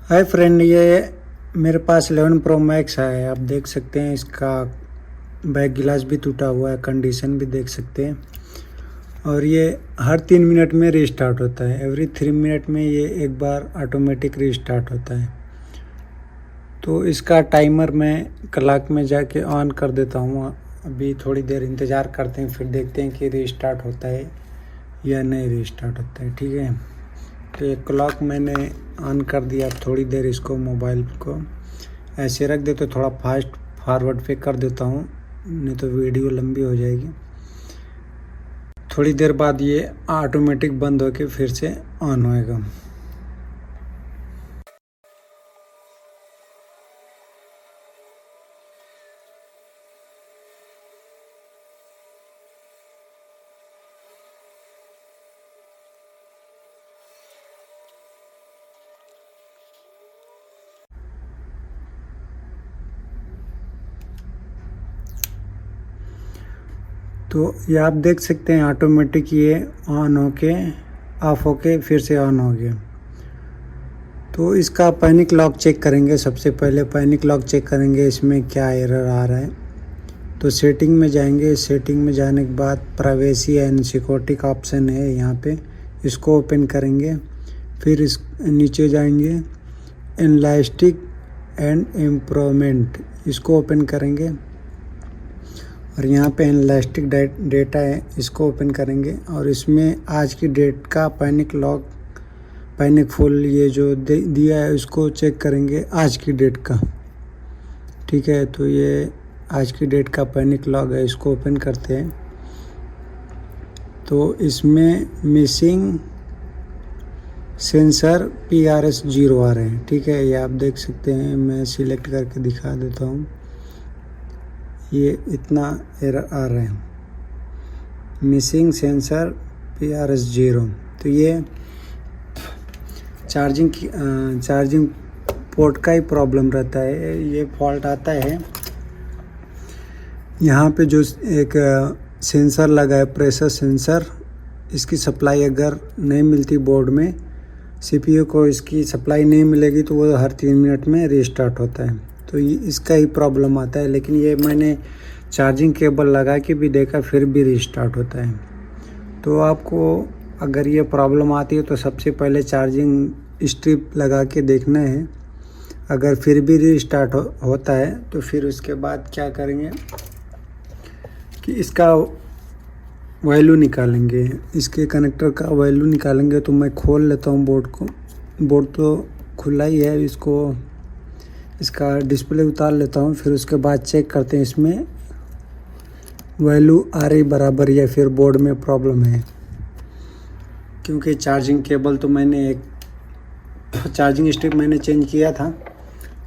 Hi friend, ये मेरे पास 11 pro max है। आप देख सकते हैं इसका बैक गिलास भी टूटा हुआ है, कंडीशन भी देख सकते हैं। और ये हर 3 मिनट में रीस्टार्ट होता है। एवरी 3 मिनट में ये एक बार ऑटोमेटिक रीस्टार्ट होता है। तो इसका टाइमर मैं क्लॉक में जाके ऑन कर देता हूँ। अभी थोड़ी देर इंतज़ार करते हैं, फिर देखते हैं कि रीस्टार्ट होता है या नहीं रीस्टार्ट होता है। ठीक है, तो ये क्लॉक मैंने ऑन कर दिया। अब थोड़ी देर इसको मोबाइल को ऐसे रख दे, तो थोड़ा फास्ट फॉरवर्ड पे कर देता हूँ, नहीं तो वीडियो लंबी हो जाएगी। थोड़ी देर बाद ये ऑटोमेटिक बंद होके फिर से ऑन होएगा। तो ये आप देख सकते हैं ऑटोमेटिक ये ऑन होके ऑफ होके फिर से ऑन हो गया। तो इसका पैनिक लॉक चेक करेंगे। सबसे पहले पैनिक लॉक चेक करेंगे, इसमें क्या एरर आ रहा है। तो सेटिंग में जाएंगे। सेटिंग में जाने के बाद प्राइवेसी एंड सिक्योरिटी का ऑप्शन है यहाँ पे, इसको ओपन करेंगे। फिर इस नीचे जाएंगे, इलास्टिक एंड इम्प्रूवमेंट, इसको ओपन करेंगे। और यहाँ पे इलास्टिक डेटा है, इसको ओपन करेंगे। और इसमें आज की डेट का पैनिक लॉक, पैनिक फुल ये जो दिया है उसको चेक करेंगे आज की डेट का। ठीक है, तो ये आज की डेट का पैनिक लॉग है, इसको ओपन करते हैं। तो इसमें मिसिंग सेंसर PRS 0 आ रहे हैं। ठीक है, ये आप देख सकते हैं, मैं सिलेक्ट करके दिखा देता हूँ। ये इतना एरर आ रहे हैं, मिसिंग सेंसर PRS 0। तो ये चार्जिंग पोर्ट का ही प्रॉब्लम रहता है, ये फॉल्ट आता है। यहाँ पे जो एक सेंसर लगा है, प्रेशर सेंसर, इसकी सप्लाई अगर नहीं मिलती बोर्ड में, CPU को इसकी सप्लाई नहीं मिलेगी तो वो हर 3 मिनट में रीस्टार्ट होता है। तो ये इसका ही प्रॉब्लम आता है। लेकिन ये मैंने चार्जिंग केबल लगा के भी देखा, फिर भी रीस्टार्ट होता है। तो आपको अगर ये प्रॉब्लम आती है तो सबसे पहले चार्जिंग स्ट्रिप लगा के देखना है। अगर फिर भी रीस्टार्ट होता है तो फिर उसके बाद क्या करेंगे कि इसका वैल्यू निकालेंगे, इसके कनेक्टर का वैल्यू निकालेंगे। तो मैं खोल लेता हूँ बोर्ड को। बोर्ड तो खुला ही है, इसका डिस्प्ले उतार लेता हूँ। फिर उसके बाद चेक करते हैं इसमें वैल्यू आ रही बराबर या फिर बोर्ड में प्रॉब्लम है। क्योंकि चार्जिंग केबल तो मैंने एक चार्जिंग स्ट्रिप मैंने चेंज किया था,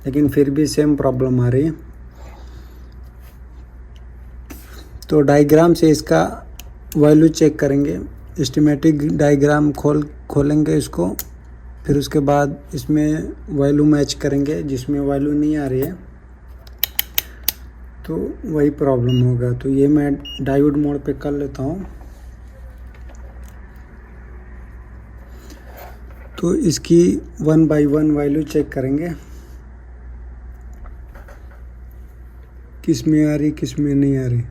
लेकिन फिर भी सेम प्रॉब्लम आ रही है। तो डायग्राम से इसका वैल्यू चेक करेंगे। एस्टिमेटिक डायग्राम खोलेंगे इसको। फिर उसके बाद इसमें वैल्यू मैच करेंगे। जिसमें वैल्यू नहीं आ रही है तो वही प्रॉब्लम होगा। तो ये मैं डायोड मोड पे कर लेता हूँ। तो इसकी 1 बाय 1 वैल्यू चेक करेंगे, किस में आ रही किस में नहीं आ रही।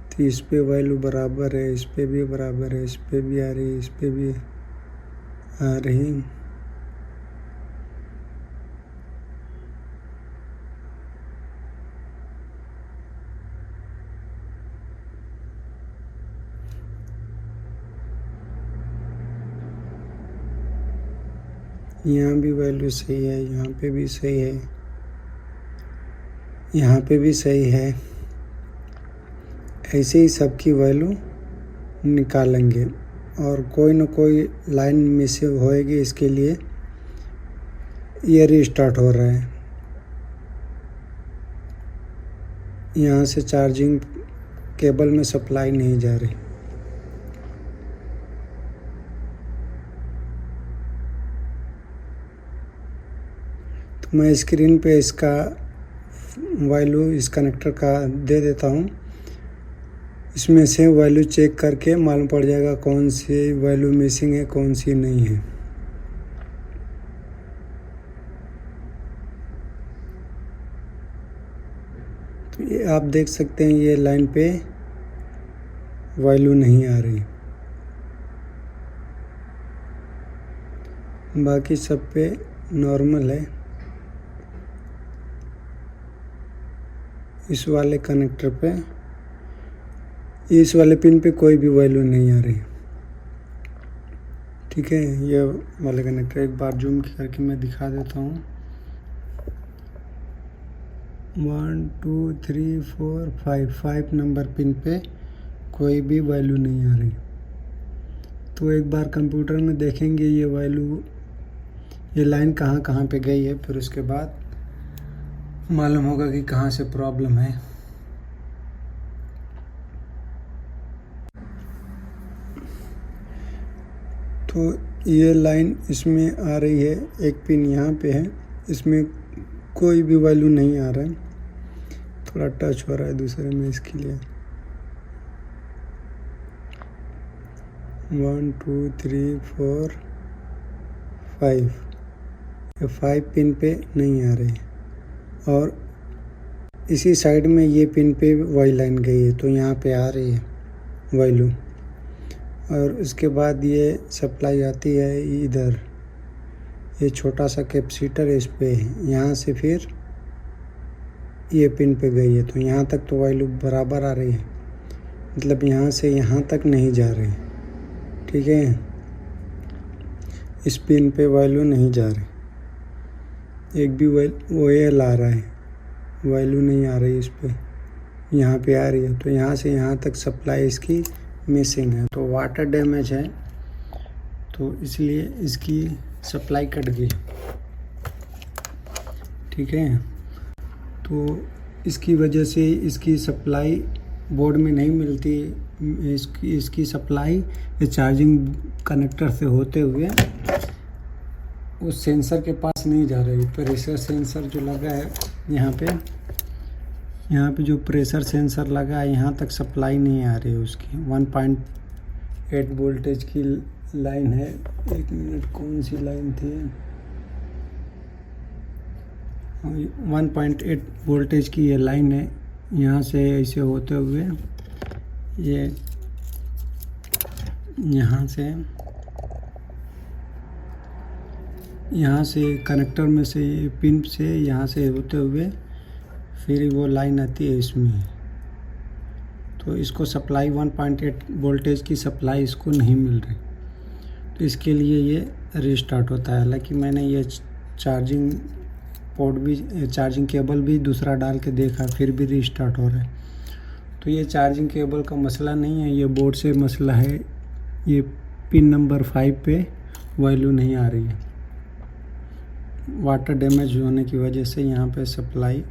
तो इस पे वैल्यू बराबर है, इस पे भी बराबर है, इस पे भी आ रही, इस पे भी आ रही। यहाँ भी वैल्यू सही है, यहाँ पे भी सही है, यहाँ पे भी सही है। ऐसे ही सबकी वैल्यू निकालेंगे और कोई ना कोई लाइन मिस होएगी, इसके लिए ये रीस्टार्ट हो रहा है। यहाँ से चार्जिंग केबल में सप्लाई नहीं जा रही। तो मैं स्क्रीन पे इसका वैल्यू इस कनेक्टर का दे देता हूँ। इसमें से वैल्यू चेक करके मालूम पड़ जाएगा कौन सी वैल्यू मिसिंग है, कौन सी नहीं है। ये आप देख सकते हैं ये लाइन पे वैल्यू नहीं आ रही, बाकी सब पे नॉर्मल है। इस वाले कनेक्टर पे, इस वाले पिन पे कोई भी वैल्यू नहीं आ रही। ठीक है, ये वाले कनेक्टर एक बार जूम करके मैं दिखा देता हूँ। 1 2 3 4 5 नंबर पिन पे कोई भी वैल्यू नहीं आ रही। तो एक बार कंप्यूटर में देखेंगे ये वैल्यू, ये लाइन कहाँ कहाँ पे गई है, फिर उसके बाद मालूम होगा कि कहाँ से प्रॉब्लम है। तो ये लाइन इसमें आ रही है, एक पिन यहाँ पे है, इसमें कोई भी वैल्यू नहीं आ रहा है। थोड़ा टच हो रहा है दूसरे में, इसके लिए 1 2 3 4 5, ये 5 पिन पे नहीं आ रही। और इसी साइड में ये पिन पे वाई लाइन गई है, तो यहाँ पे आ रही है वैल्यू। और उसके बाद ये सप्लाई आती है इधर, ये छोटा सा कैपेसिटर इस पे है, यहाँ से फिर ये पिन पे गई है, तो यहाँ तक तो वैल्यू बराबर आ रही है, मतलब यहाँ से यहाँ तक नहीं जा रही। ठीक है, इस पिन पे वैल्यू नहीं जा रही, एक भी OL आ रहा है, वैल्यू नहीं आ रही इस पे, यहाँ पे आ रही है। तो यहाँ से यहाँ तक सप्लाई इसकी मिसिंग है, तो वाटर डैमेज है, तो इसलिए इसकी सप्लाई कट गई। ठीक है, तो इसकी वजह से इसकी सप्लाई बोर्ड में नहीं मिलती, इसकी सप्लाई चार्जिंग कनेक्टर से होते हुए उस सेंसर के पास नहीं जा रही। प्रेशर सेंसर जो लगा है यहाँ पे जो प्रेशर सेंसर लगा है, यहाँ तक सप्लाई नहीं आ रही है उसकी। 1.8 वोल्टेज की लाइन है, एक मिनट, कौन सी लाइन थी, 1.8 वोल्टेज की ये लाइन है, यहाँ से ऐसे होते हुए ये यहाँ से कनेक्टर में से ये पिन से यहाँ से होते हुए फिर वो लाइन आती है इसमें, तो इसको सप्लाई 1.8 वोल्टेज की सप्लाई इसको नहीं मिल रही, तो इसके लिए ये रीस्टार्ट होता है। हालांकि मैंने ये चार्जिंग पोर्ट भी, चार्जिंग केबल भी दूसरा डाल के देखा, फिर भी रीस्टार्ट हो रहा है। तो ये चार्जिंग केबल का मसला नहीं है, ये बोर्ड से मसला है। ये पिन नंबर 5 पे वैल्यू नहीं आ रही है, वाटर डैमेज होने की वजह से यहाँ पे सप्लाई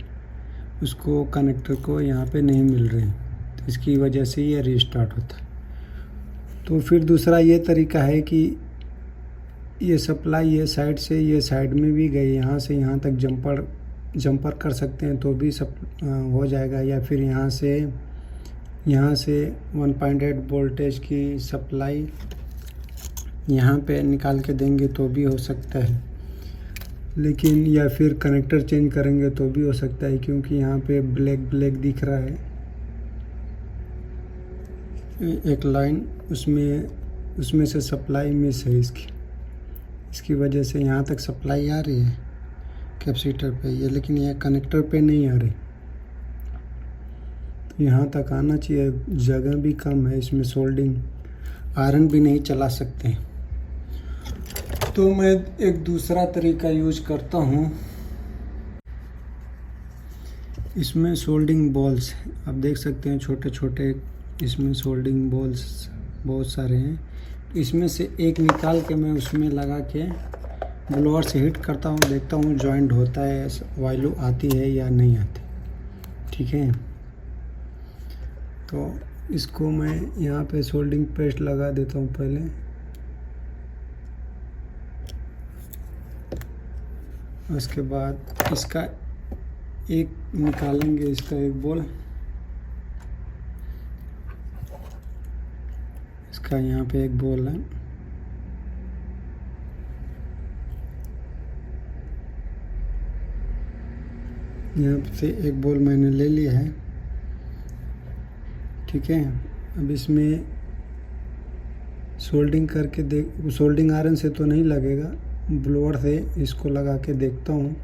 उसको कनेक्टर को यहाँ पे नहीं मिल रही, तो इसकी वजह से ये रीस्टार्ट होता है। तो फिर दूसरा ये तरीका है कि ये सप्लाई ये साइड से ये साइड में भी गई, यहाँ से यहाँ तक जंपर कर सकते हैं तो भी सब हो जाएगा, या फिर यहाँ से 1.8 वोल्टेज की सप्लाई यहाँ पे निकाल के देंगे तो भी हो सकता है, लेकिन या फिर कनेक्टर चेंज करेंगे तो भी हो सकता है, क्योंकि यहाँ पे ब्लैक दिख रहा है एक लाइन, उसमें से सप्लाई मिस है इसकी वजह से यहाँ तक सप्लाई आ रही है कैपेसिटर पे ये, लेकिन यह कनेक्टर पे नहीं आ रही। तो यहाँ तक आना चाहिए, जगह भी कम है इसमें, सोल्डिंग आयरन भी नहीं चला सकते। तो मैं एक दूसरा तरीका यूज करता हूँ, इसमें सोल्डिंग बॉल्स आप देख सकते हैं, छोटे छोटे इसमें सोल्डिंग बॉल्स बहुत सारे हैं। इसमें से एक निकाल के मैं उसमें लगा के ब्लोअर से हीट करता हूँ, देखता हूँ जॉइंट होता है, वैल्यू आती है या नहीं आती। ठीक है, तो इसको मैं यहाँ पे सोल्डिंग पेस्ट लगा देता हूँ पहले, उसके बाद इसका एक निकालेंगे, इसका एक बॉल, इसका यहाँ पे एक बॉल है, यहाँ से एक बॉल मैंने ले लिया है। ठीक है, अब इसमें सोल्डिंग करके देख, सोल्डिंग आयरन से तो नहीं लगेगा, ब्लोअर से इसको लगा के देखता हूँ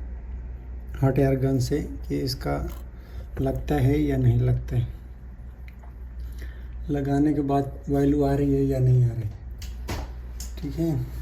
हॉट एयर गन से कि इसका लगता है या नहीं लगता है। लगाने के बाद वैल्यू आ रही है या नहीं आ रही। ठीक है,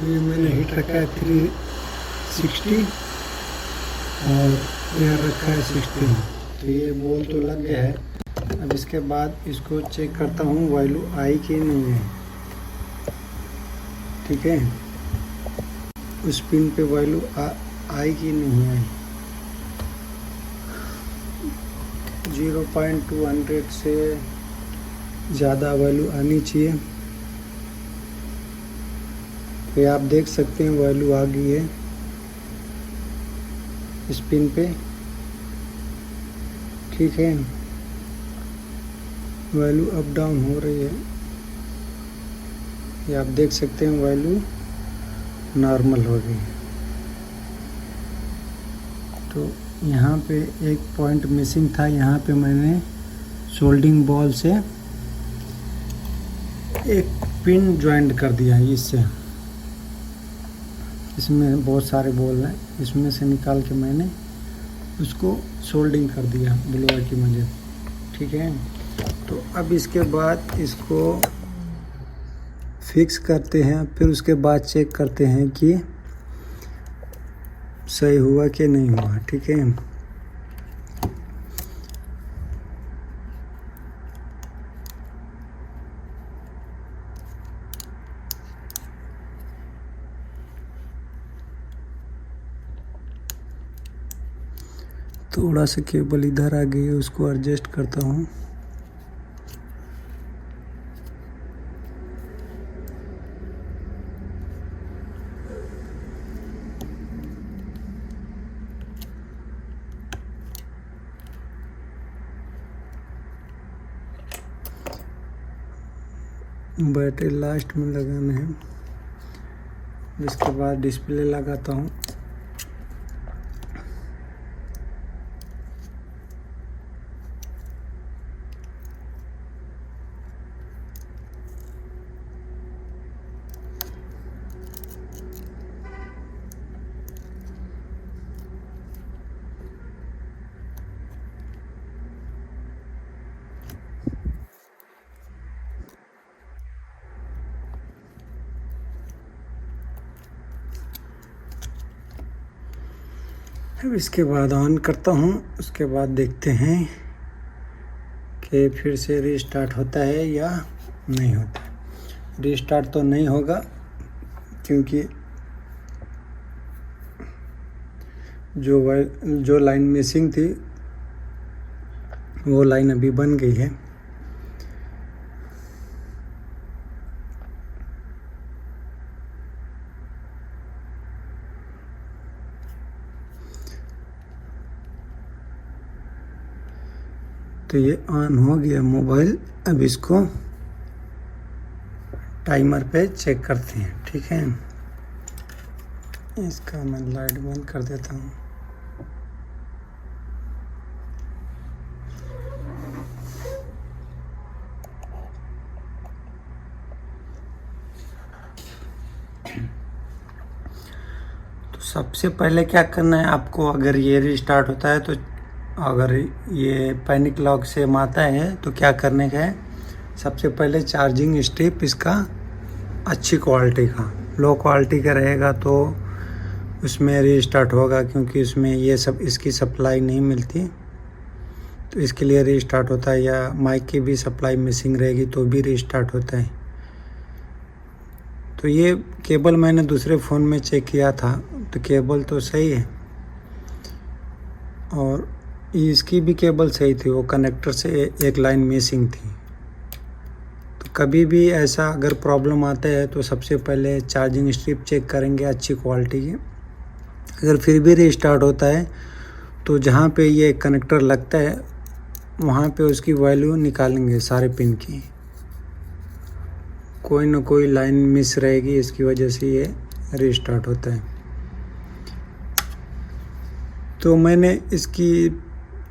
ये मैंने हीट रखा है 360 और एयर रखा है 60। तो ये बॉल तो लग गया है। अब इसके बाद इसको चेक करता हूँ वैल्यू आई कि नहीं है। ठीक है, उस पिन पे वैल्यू आई कि नहीं आई। 0.200 से ज़्यादा वैल्यू आनी चाहिए। तो आप देख सकते हैं वैल्यू आ गई है इस पिन पे। ठीक है, वैल्यू अप डाउन हो रही है, ये आप देख सकते हैं वैल्यू नॉर्मल हो गई है। तो यहाँ पे एक पॉइंट मिसिंग था, यहाँ पे मैंने सोल्डिंग बॉल से एक पिन ज्वाइंट कर दिया है इससे। इसमें बहुत सारे बॉल हैं, इसमें से निकाल के मैंने उसको सोल्डिंग कर दिया ब्लोअर की मदद। ठीक है, तो अब इसके बाद इसको फिक्स करते हैं, फिर उसके बाद चेक करते हैं कि सही हुआ कि नहीं हुआ। ठीक है, थोड़ा सा केबल इधर आ गई है, उसको एडजस्ट करता हूँ। बैटरी लास्ट में लगाना है। इसके बाद डिस्प्ले लगाता हूँ। अब इसके बाद ऑन करता हूँ, उसके बाद देखते हैं कि फिर से रीस्टार्ट होता है या नहीं होता है। रीस्टार्ट तो नहीं होगा क्योंकि जो लाइन मिसिंग थी वो लाइन अभी बन गई है। तो ये ऑन हो गया मोबाइल। अब इसको टाइमर पे चेक करते हैं। ठीक है, इसका मैं लाइट बंद कर देता हूँ। सबसे पहले क्या करना है आपको, अगर ये रीस्टार्ट होता है तो अगर ये पैनिक लॉक से आता है तो क्या करने का है, सबसे पहले चार्जिंग स्ट्रिप इसका अच्छी क्वालिटी का, लो क्वालिटी का रहेगा तो उसमें रीस्टार्ट होगा, क्योंकि उसमें ये सब इसकी सप्लाई नहीं मिलती तो इसके लिए रीस्टार्ट होता है, या माइक की भी सप्लाई मिसिंग रहेगी तो भी रीस्टार्ट होता है। तो ये केबल मैंने दूसरे फ़ोन में चेक किया था तो केबल तो सही है, और इसकी भी केबल सही थी, वो कनेक्टर से एक लाइन मिसिंग थी। तो कभी भी ऐसा अगर प्रॉब्लम आता है तो सबसे पहले चार्जिंग स्ट्रिप चेक करेंगे अच्छी क्वालिटी की। अगर फिर भी रीस्टार्ट होता है तो जहाँ पे ये कनेक्टर लगता है वहाँ पे उसकी वैल्यू निकालेंगे सारे पिन की, कोई ना कोई लाइन मिस रहेगी, इसकी वजह से ये रीस्टार्ट होता है। तो मैंने इसकी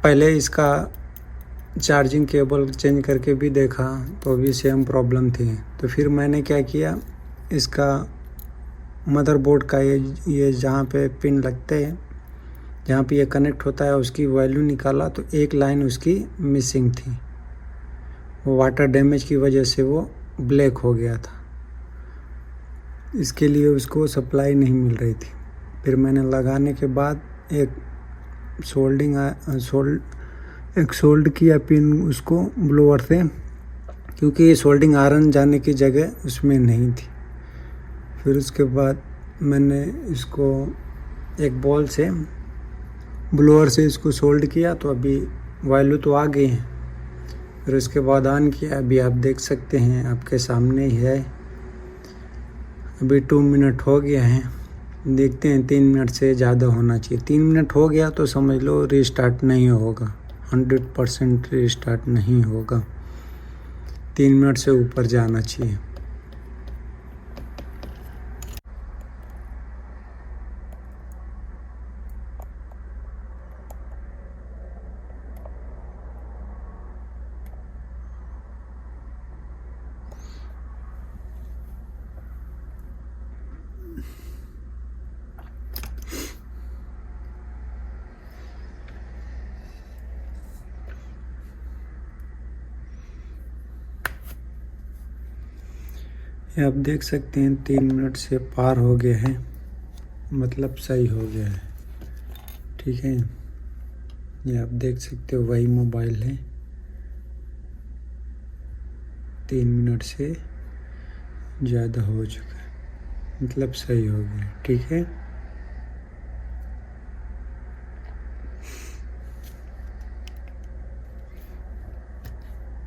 पहले इसका चार्जिंग केबल चेंज करके भी देखा तो भी सेम प्रॉब्लम थी। तो फिर मैंने क्या किया, इसका मदरबोर्ड का ये जहाँ पे पिन लगते हैं, जहाँ पे ये कनेक्ट होता है, उसकी वैल्यू निकाला तो एक लाइन उसकी मिसिंग थी, वो वाटर डैमेज की वजह से वो ब्लैक हो गया था, इसके लिए उसको सप्लाई नहीं मिल रही थी। फिर मैंने लगाने के बाद एक सोल्ड किया पिन उसको ब्लोअर से, क्योंकि सोल्डिंग आयरन जाने की जगह उसमें नहीं थी। फिर उसके बाद मैंने इसको एक बॉल से ब्लोअर से इसको सोल्ड किया तो अभी वैल्यू तो आ गई है। फिर उसके बाद ऑन किया, अभी आप देख सकते हैं आपके सामने ही है, अभी 2 मिनट हो गया है। देखते हैं 3 मिनट से ज़्यादा होना चाहिए। 3 मिनट हो गया तो समझ लो रीस्टार्ट नहीं होगा, 100% रीस्टार्ट नहीं होगा, 3 मिनट से ऊपर जाना चाहिए। ये आप देख सकते हैं 3 मिनट से पार हो गए हैं, मतलब सही हो गया है। ठीक है, ये आप देख सकते हो वही मोबाइल है, 3 मिनट से ज़्यादा हो चुका है, मतलब सही हो गया। ठीक है।